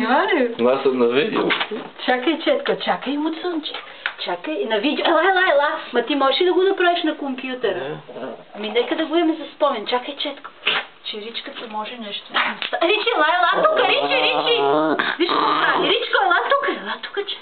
Ваня. Аз съм на видео. Чакай, Четко, чакай, Муцунче. Чакай, на видео. Ела. Ма ти можеш ли да го направиш на компютъра? Ами нека да го имаме за спомен. Чакай, Четко. Че Ричката може нещо. Ричи, ела тук, Ричи! Виж какво прави. Ричко, ела тук, че.